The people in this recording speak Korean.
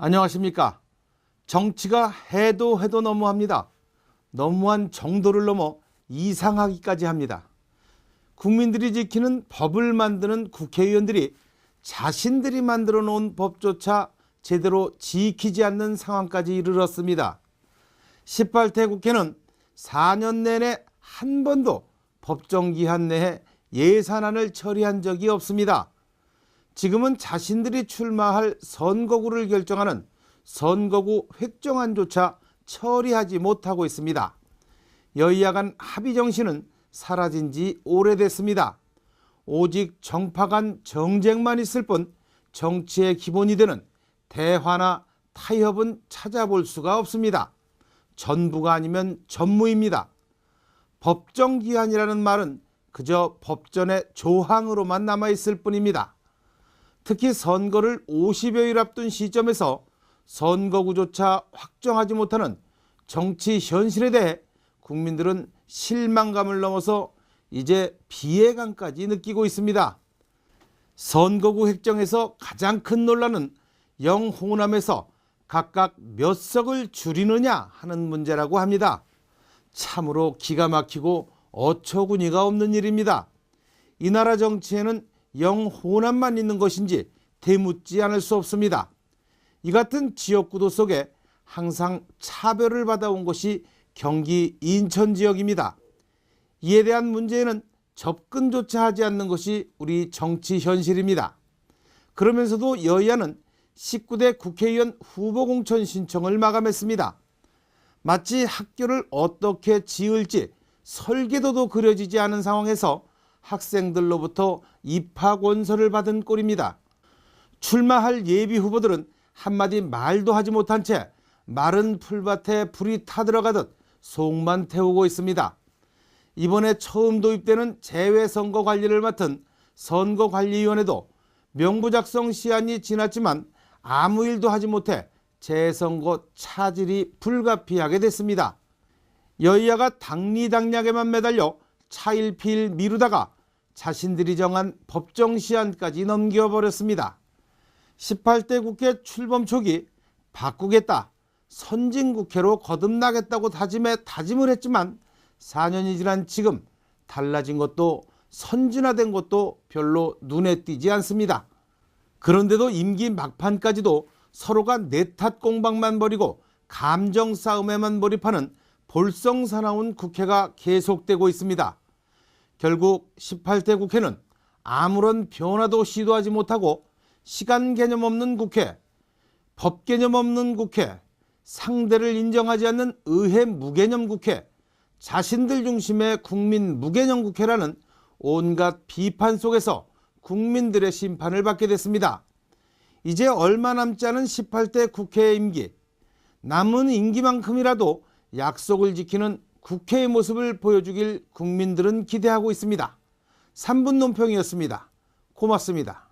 안녕하십니까. 정치가 해도 너무합니다. 너무한 정도를 넘어 이상하기까지 합니다. 국민들이 지키는 법을 만드는 국회의원들이 자신들이 만들어 놓은 법조차 제대로 지키지 않는 상황까지 이르렀습니다. 18대 국회는 4년 내내 한 번도 법정기한 내에 예산안을 처리한 적이 없습니다. 지금은 자신들이 출마할 선거구를 결정하는 선거구 획정안조차 처리하지 못하고 있습니다. 여야 간 합의 정신은 사라진 지 오래됐습니다. 오직 정파 간 정쟁만 있을 뿐 정치의 기본이 되는 대화나 타협은 찾아볼 수가 없습니다. 전부가 아니면 전무입니다. 법정기한이라는 말은 그저 법전의 조항으로만 남아있을 뿐입니다. 특히 선거를 50여일 앞둔 시점에서 선거구조차 확정하지 못하는 정치 현실에 대해 국민들은 실망감을 넘어서 이제 비애감까지 느끼고 있습니다. 선거구 획정에서 가장 큰 논란은 영호남에서 각각 몇 석을 줄이느냐 하는 문제라고 합니다. 참으로 기가 막히고 어처구니가 없는 일입니다. 이 나라 정치에는 영호남만 있는 것인지 되묻지 않을 수 없습니다. 이 같은 지역구도 속에 항상 차별을 받아온 것이 경기 인천 지역입니다. 이에 대한 문제에는 접근조차 하지 않는 것이 우리 정치 현실입니다. 그러면서도 여야는 19대 국회의원 후보 공천 신청을 마감했습니다. 마치 학교를 어떻게 지을지 설계도도 그려지지 않은 상황에서 학생들로부터 입학 원서를 받은 꼴입니다. 출마할 예비 후보들은 한마디 말도 하지 못한 채 마른 풀밭에 불이 타들어가듯 속만 태우고 있습니다. 이번에 처음 도입되는 재외선거 관리를 맡은 선거관리위원회도 명부 작성 시한이 지났지만 아무 일도 하지 못해 재선거 차질이 불가피하게 됐습니다. 여야가 당리당략에만 매달려 차일피일 미루다가 자신들이 정한 법정 시한까지 넘겨버렸습니다. 18대 국회 출범 초기 바꾸겠다, 선진국회로 거듭나겠다고 다짐을 했지만 4년이 지난 지금 달라진 것도 선진화된 것도 별로 눈에 띄지 않습니다. 그런데도 임기 막판까지도 서로가 내 탓 공방만 벌이고 감정 싸움에만 몰입하는 볼썽사나운 국회가 계속되고 있습니다. 결국 18대 국회는 아무런 변화도 시도하지 못하고 시간 개념 없는 국회, 법 개념 없는 국회, 상대를 인정하지 않는 의회 무개념 국회, 자신들 중심의 국민 무개념 국회라는 온갖 비판 속에서 국민들의 심판을 받게 됐습니다. 이제 얼마 남지 않은 18대 국회 임기, 남은 임기만큼이라도 약속을 지키는 국회의 모습을 보여주길 국민들은 기대하고 있습니다. 3분 논평이었습니다. 고맙습니다.